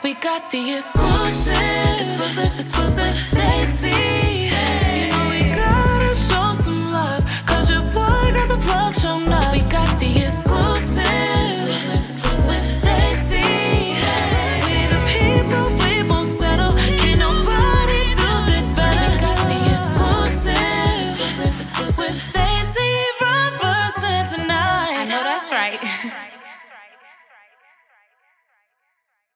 We got the exclusive Stacy. You know we gotta show some love, cause your boy got the plug shown up. We got the exclusive Stacy. We the people, we won't settle. Can't nobody do this better. We got the exclusive with Stacy Roberson tonight. I know that's right.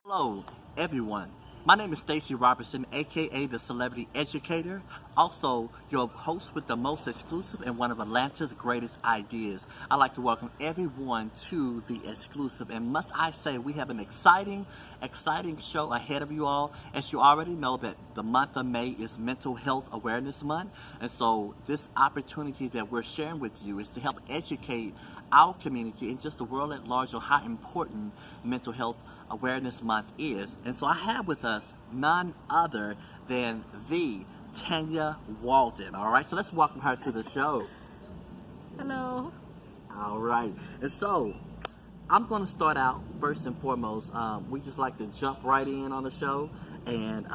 Hello, everyone. My name is Stacy Roberson, aka the Celebrity Educator, also your host with the most exclusive and one of Atlanta's greatest ideas. I'd like to welcome everyone to the exclusive, and must I say, we have an exciting show ahead of you all. As you already know, that the month of May is Mental Health Awareness Month, and so this opportunity that we're sharing with you is to help educate our community and just the world at large on how important Mental Health Awareness Month is. And so I have with us none other than the Tanya Waldon. All right, so let's welcome her to the show. Hello. All right, and so I'm going to start out first and foremost. We just like to jump right in on the show and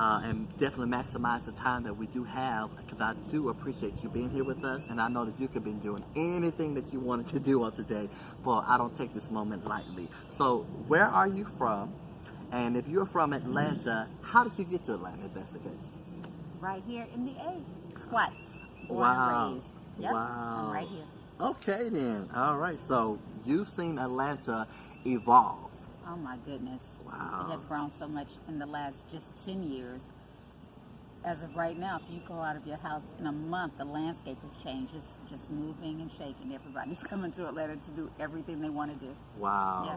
definitely maximize the time that we do have, because I do appreciate you being here with us, and I know that you could have been doing anything that you wanted to do on today, but I don't take this moment lightly. So where are you from? And if you're from Atlanta, how did you get to Atlanta, if that's the case? Right here in the A. Clax. Born Wow. and raised. Yep. Wow. I'm right here. Okay then. All right. So you've seen Atlanta evolve. Oh my goodness. Wow. It has grown so much in the last just 10 years. As of right now, if you go out of your house in a month, the landscape has changed. It's just moving and shaking. Everybody's coming to Atlanta to do everything they want to do. Wow. Yeah.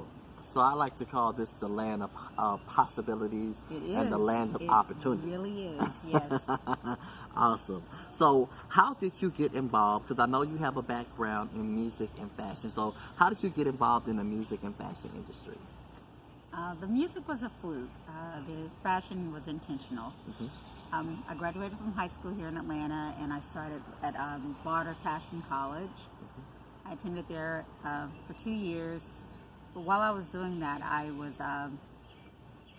So I like to call this the land of possibilities and the land of opportunity. It really is, yes. Awesome. So how did you get involved? Because I know you have a background in music and fashion. So how did you get involved in the music and fashion industry? The music was a fluke. The fashion was intentional. Mm-hmm. I graduated from high school here in Atlanta, and I started at Barter Fashion College. Mm-hmm. I attended there for 2 years. But while I was doing that, I was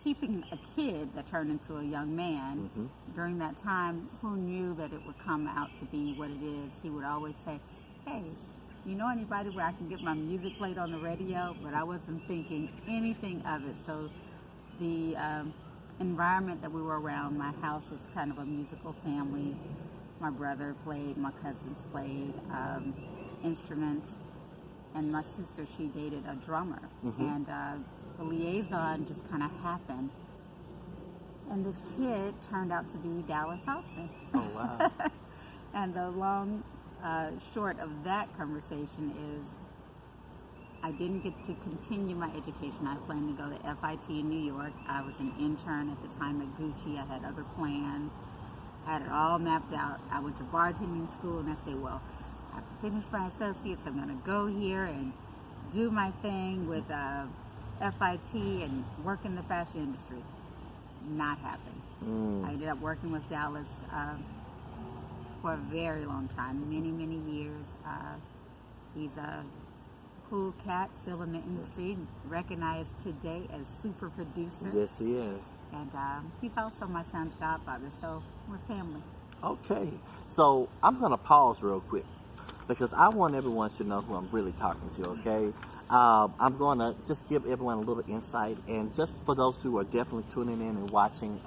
keeping a kid that turned into a young man. Mm-hmm. During that time, who knew that it would come out to be what it is? He would always say, hey, you know anybody where I can get my music played on the radio? But I wasn't thinking anything of it. So the environment that we were around, my house was kind of a musical family. My brother played, my cousins played instruments, and my sister, she dated a drummer. Mm-hmm. And the liaison just kind of happened. And this kid turned out to be Dallas Austin. Oh, wow. And the long short of that conversation is I didn't get to continue my education. I planned to go to FIT in New York. I was an intern at the time at Gucci. I had other plans. I had it all mapped out. I went to bartending school, and I said, well, I finished my associates. I'm going to go here and do my thing with FIT and work in the fashion industry. Not happened. I ended up working with Dallas for a very long time, many years. He's a cool cat, still in the industry, recognized today as super producer. Yes, he is. And he's also my son's godfather, so we're family. Okay. So I'm going to pause real quick, because I want everyone to know who I'm really talking to, okay? I'm going to just give everyone a little insight, and just for those who are definitely tuning in and watching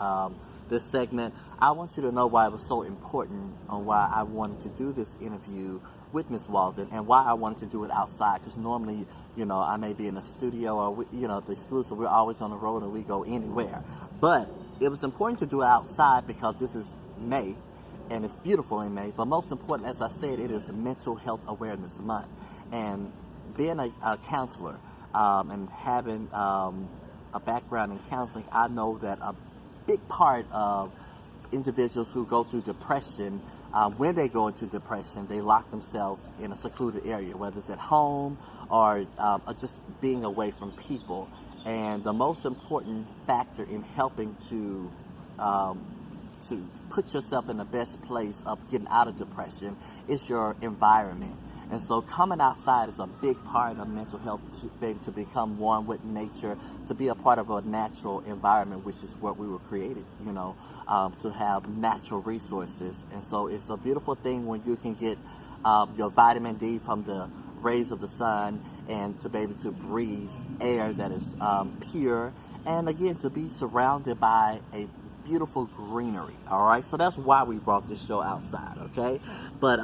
this segment, I want you to know why it was so important and why I wanted to do this interview with Miss Waldon, and why I wanted to do it outside, because normally, you know, I may be in a studio or, you know, the exclusive, we're always on the road and we go anywhere. But it was important to do it outside because this is May, and it's beautiful in May, but most important, as I said, it is Mental Health Awareness Month. And being a counselor and having a background in counseling, I know that a big part of individuals who go through depression, when they go into depression, they lock themselves in a secluded area, whether it's at home or just being away from people. And the most important factor in helping to put yourself in the best place of getting out of depression is your environment. And so coming outside is a big part of mental health, to become one with nature, to be a part of a natural environment, which is what we were created, to have natural resources. And so it's a beautiful thing when you can get your vitamin D from the rays of the sun, and to be able to breathe air that is pure, and again, to be surrounded by a beautiful greenery. All right, so that's why we brought this show outside. Okay, but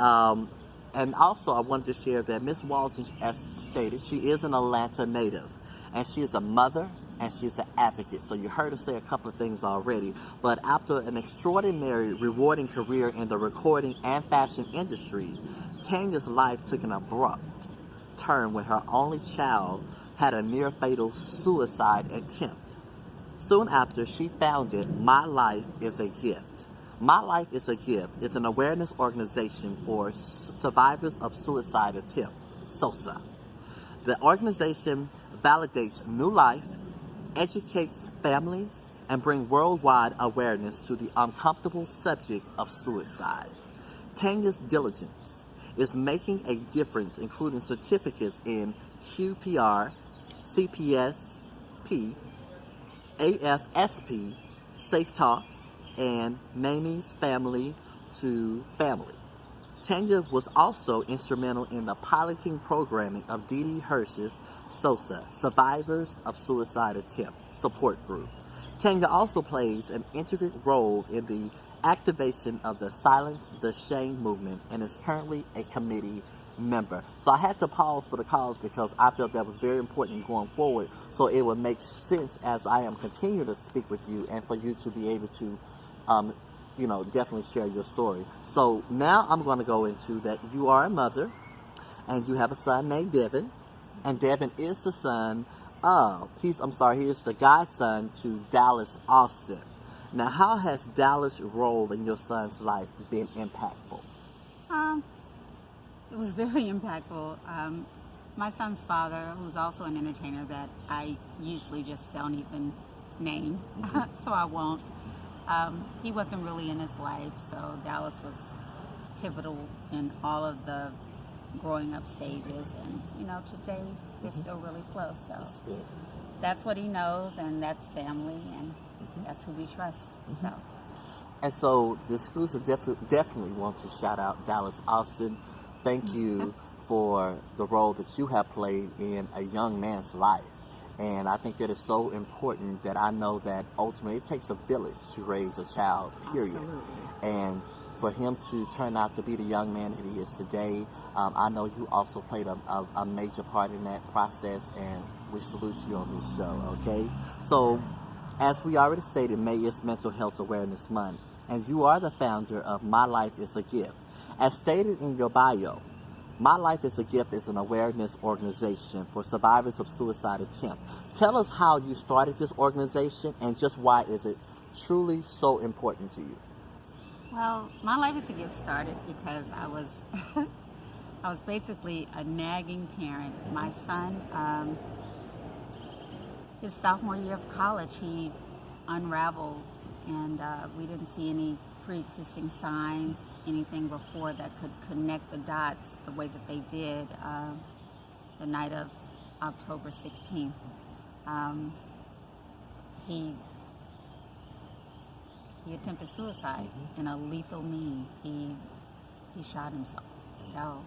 and also I wanted to share that Miss Waldon, as stated, she is an Atlanta native, and she is a mother and she's an advocate. So you heard her say a couple of things already. But after an extraordinary, rewarding career in the recording and fashion industry, Tanya's life took an abrupt turn when her only child had a near fatal suicide attempt. Soon after, she founded My Life is a Gift. My Life is a Gift is an awareness organization for survivors of suicide attempt, SOSA. The organization validates new life, educates families, and brings worldwide awareness to the uncomfortable subject of suicide. Tanya's diligence is making a difference, including certificates in QPR, CPSP, AFSP, Safe Talk, and Mamie's Family to Family. Tanya was also instrumental in the piloting programming of Dee Dee Hirsch's SOSA, Survivors of Suicide Attempt Support Group. Tanya also plays an integral role in the activation of the Silence the Shame movement and is currently a committee member. So I had to pause for the cause because I felt that was very important going forward, so it would make sense as I am continuing to speak with you and for you to be able to definitely share your story. So now I'm going to go into that you are a mother and you have a son named Devin, and Devin is the son of, he is the godson to Dallas Austin. Now, how has Dallas' role in your son's life been impactful? It was very impactful. My son's father, who's also an entertainer that I usually just don't even name, so I won't. He wasn't really in his life, so Dallas was pivotal in all of the growing up stages, and today they're still really close. So that's what he knows, and that's family, and that's who we trust. And so the exclusive definitely want to shout out Dallas Austin. Thank you for the role that you have played in a young man's life. And I think that is so important that I know that ultimately it takes a village to raise a child, period. Absolutely. And for him to turn out to be the young man that he is today, I know you also played a major part in that process, and we salute you on this show, okay? So, as we already stated, May is Mental Health Awareness Month, and you are the founder of My Life is a Gift. As stated in your bio, My Life is a Gift is an awareness organization for survivors of suicide attempt. Tell us how you started this organization and just why is it truly so important to you? Well, My Life is a Gift started because I was basically a nagging parent. My son, his sophomore year of college, he unraveled, and we didn't see any pre-existing signs, anything before that could connect the dots the way that they did the night of October 16th. He attempted suicide in a lethal means. He shot himself. So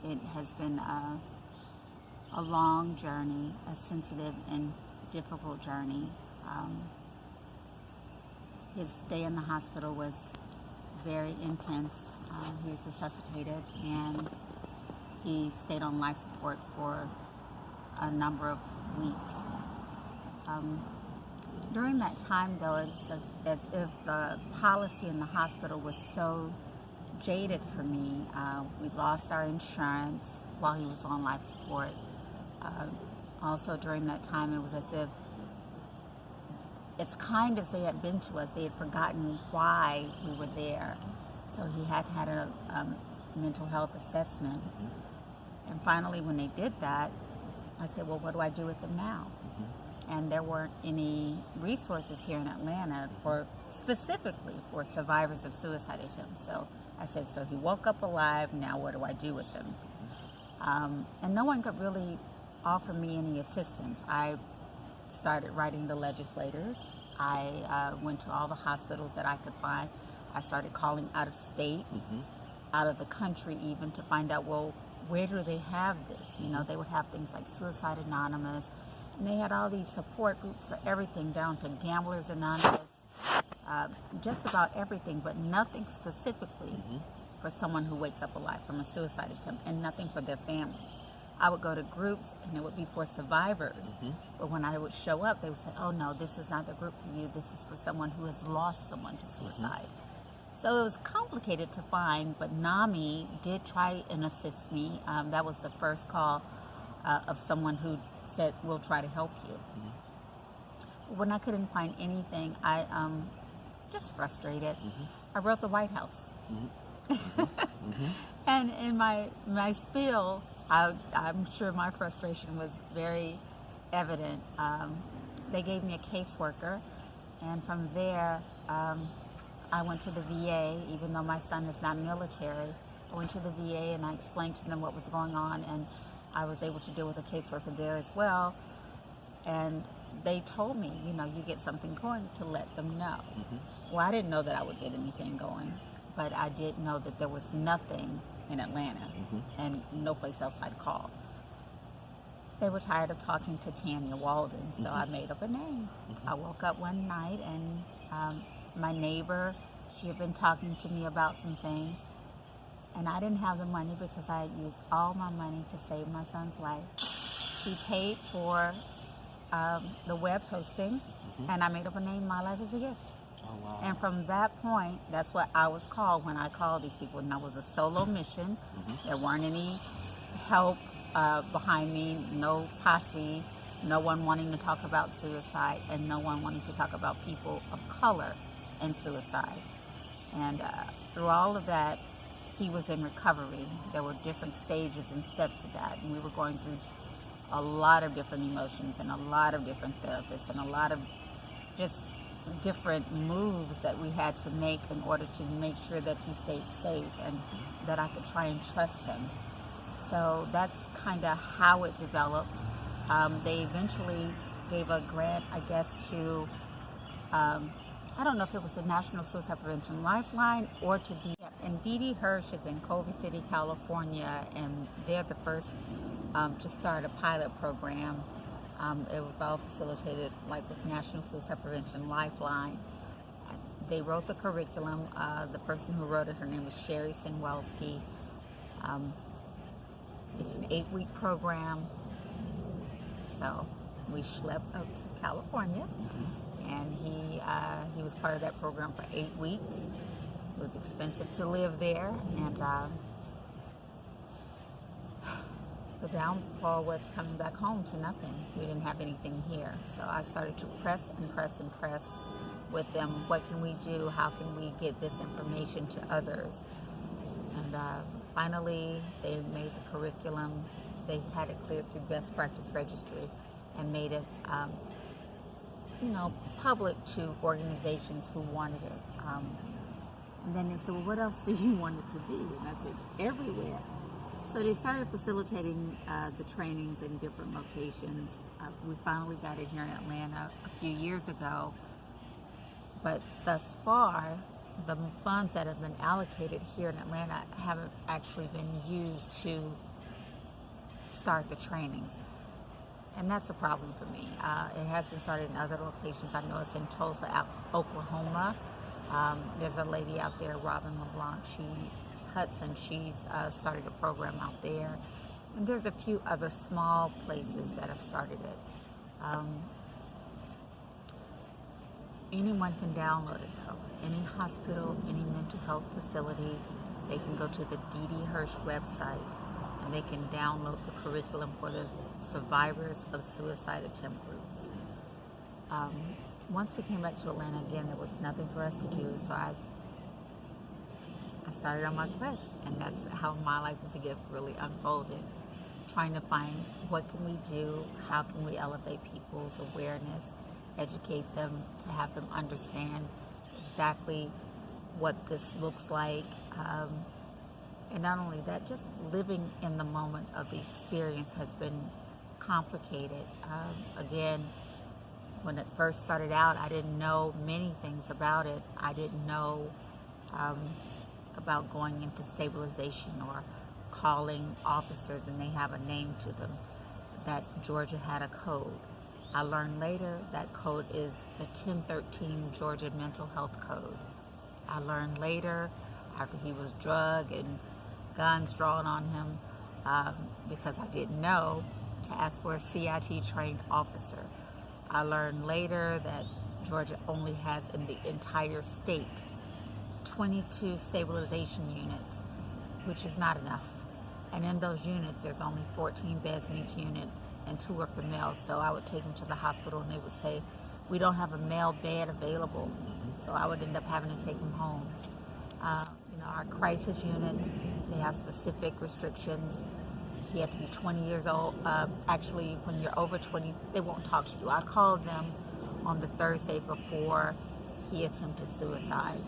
it has been a long journey, a sensitive and difficult journey. His stay in the hospital was very intense. He was resuscitated, and he stayed on life support for a number of weeks. During that time, though, it's as if the policy in the hospital was so jaded for me. We lost our insurance while he was on life support. Also, during that time, it was as if, as kind as they had been to us, they had forgotten why we were there. So he had had a mental health assessment. And finally, when they did that, I said, well, what do I do with him now? And there weren't any resources here in Atlanta specifically for survivors of suicide attempts. So I said, so he woke up alive, now what do I do with him? And no one could really offer me any assistance. I started writing to legislators. I went to all the hospitals that I could find. I started calling out of state, out of the country even, to find out, well, where do they have this? You know, they would have things like Suicide Anonymous, and they had all these support groups for everything, down to Gamblers Anonymous, just about everything, but nothing specifically for someone who wakes up alive from a suicide attempt, and nothing for their families. I would go to groups and it would be for survivors, but when I would show up, they would say, oh no, this is not the group for you, this is for someone who has lost someone to suicide. So it was complicated to find, but NAMI did try and assist me. That was the first call of someone who said, we'll try to help you. When I couldn't find anything, I just frustrated. I wrote the White House. And in my spiel, I'm sure my frustration was very evident. They gave me a caseworker, and from there, I went to the VA, even though my son is not military. I went to the VA and I explained to them what was going on, and I was able to deal with a caseworker there as well. And they told me, you know, you get something going to let them know. Well, I didn't know that I would get anything going, but I did know that there was nothing in Atlanta and no place else I'd call. They were tired of talking to Tanya Waldon, so I made up a name. I woke up one night and my neighbor, she had been talking to me about some things, and I didn't have the money because I had used all my money to save my son's life. She paid for the web hosting, and I made up a name, My Life is a Gift. Oh, wow. And from that point, that's what I was called when I called these people. And I was a solo mission. There weren't any help behind me, no posse, no one wanting to talk about suicide, and no one wanting to talk about people of color and suicide. And through all of that, he was in recovery. There were different stages and steps to that. And we were going through a lot of different emotions and a lot of different therapists and a lot of just different moves that we had to make in order to make sure that he stayed safe and that I could try and trust him. So that's kind of how it developed. They eventually gave a grant, I guess, to, I don't know if it was the National Suicide Prevention Lifeline or to and Dee Hirsch is in Culver City, California, and they're the first to start a pilot program. It was all facilitated like with National Suicide Prevention Lifeline. They wrote the curriculum. The person who wrote it, her name was Sherry Sinwelski. It's an 8-week program. So we schlepped up to California, and he was part of that program for 8 weeks. It was expensive to live there, and the downfall was coming back home to nothing. We didn't have anything here. So I started to press with them. What can we do? How can we get this information to others? And finally, they made the curriculum. They had it cleared through Best Practice Registry and made it, public to organizations who wanted it. And then they said, well, what else do you want it to be? And I said, everywhere. So they started facilitating the trainings in different locations. We finally got it here in Atlanta a few years ago. But thus far, the funds that have been allocated here in Atlanta haven't actually been used to start the trainings. And that's a problem for me. It has been started in other locations. I know it's in Tulsa, Oklahoma. There's a lady out there, Robin LeBlanc, she's started a program out there. And there's a few other small places that have started it. Anyone can download it though. Any hospital, any mental health facility, they can go to the Dee Hirsch website and they can download the curriculum for the survivors of suicide attempt groups. Once we came back to Atlanta again, there was nothing for us to do, so I started on my quest, and that's how My Life is a Gift really unfolded. Trying to find what can we do, how can we elevate people's awareness, educate them to have them understand exactly what this looks like, And not only that, just living in the moment of the experience has been complicated. Again, when it first started out, I didn't know many things about it. I didn't know about going into stabilization or calling officers and they have a name to them, that Georgia had a code. I learned later that code is the 1013 Georgia Mental Health Code. I learned later, after he was drugged and guns drawn on him, because I didn't know, to ask for a CIT trained officer. I learned later that Georgia only has in the entire state 22 stabilization units, which is not enough. And in those units, there's only 14 beds in each unit, and 2 are for males. So I would take them to the hospital and they would say, we don't have a male bed available. So I would end up having to take them home. Our crisis units, they have specific restrictions. You have to be 20 years old. Actually, when you're over 20, they won't talk to you. I called them on the Thursday before he attempted suicide,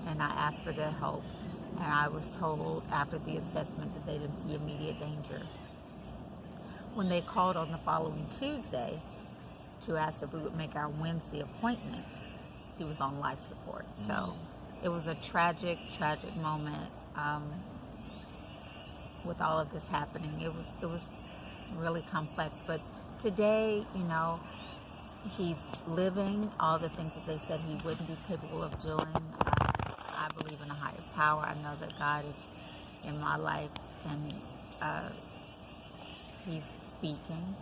and I asked for their help. And I was told after the assessment that they didn't see immediate danger. When they called on the following Tuesday to ask if we would make our Wednesday appointment, he was on life support. So it was a tragic moment with all of this happening. It was really complex. But today, he's living all the things that they said he wouldn't be capable of doing. I believe in a higher power. I know that God is in my life, and he's speaking.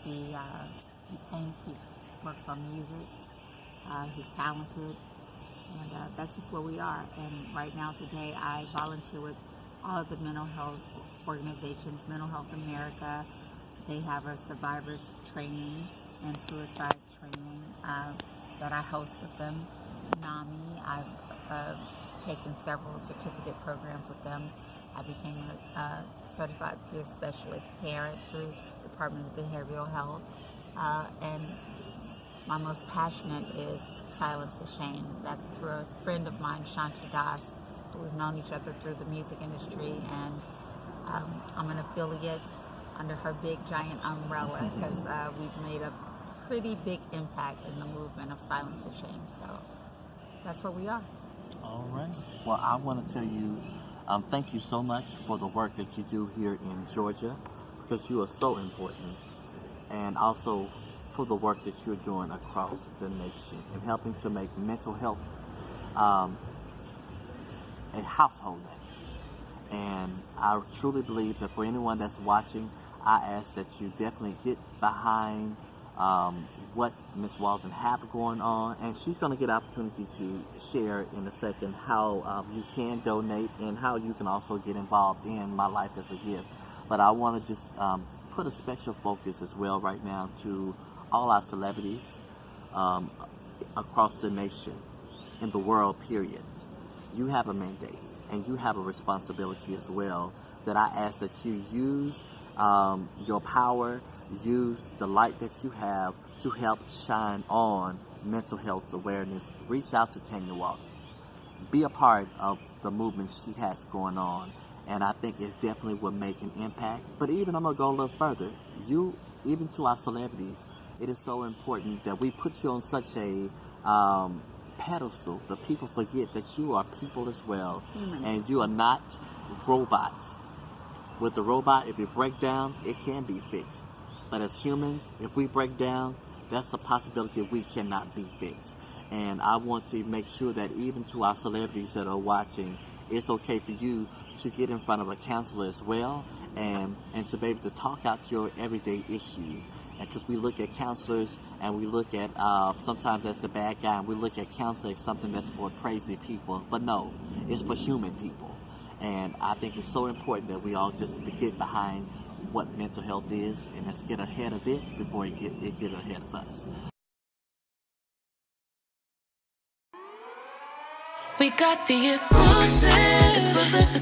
He paints. He works on music. He's talented, and that's just where we are. And right now, today, I volunteer with all of the mental health organizations, Mental Health America. They have a survivors training and suicide training that I host with them. NAMI, I've taken several certificate programs with them. I became a certified peer specialist parent through the Department of Behavioral Health. And my most passionate is Silence the Shame. That's through a friend of mine, Shanti Das. We've known each other through the music industry, and I'm an affiliate under her big giant umbrella because we've made a pretty big impact in the movement of Silence the Shame. So that's where we are. All right. Well, I want to tell you, thank you so much for the work that you do here in Georgia, because you are so important, and also for the work that you're doing across the nation and helping to make mental health a household name. And I truly believe that for anyone that's watching, I ask that you definitely get behind what Ms. Waldon has going on, and she's going to get opportunity to share in a second how you can donate and how you can also get involved in My Life as a Gift. But I want to just put a special focus as well right now to all our celebrities across the nation, in the world, period. You have a mandate and you have a responsibility as well, that I ask that you use your power, use the light that you have to help shine on mental health awareness. Reach out to Tanya Walton. Be a part of the movement she has going on, and I think it definitely will make an impact. But even I'm going to go a little further. Even to our celebrities, it is so important that we put you on such a pedestal that people forget that you are people as well, and you are not robots. With the robot, if it breaks down, it can be fixed. But as humans, if we break down, that's a possibility we cannot be fixed. And I want to make sure that even to our celebrities that are watching, it's okay for you to get in front of a counselor as well, and to be able to talk out your everyday issues. Because we look at counselors and we look at sometimes that's the bad guy, and we look at counseling as something that's for crazy people. But no, it's for human people. And I think it's so important that we all just get behind what mental health is, and let's get ahead of it before it get ahead of us. We got the exclusive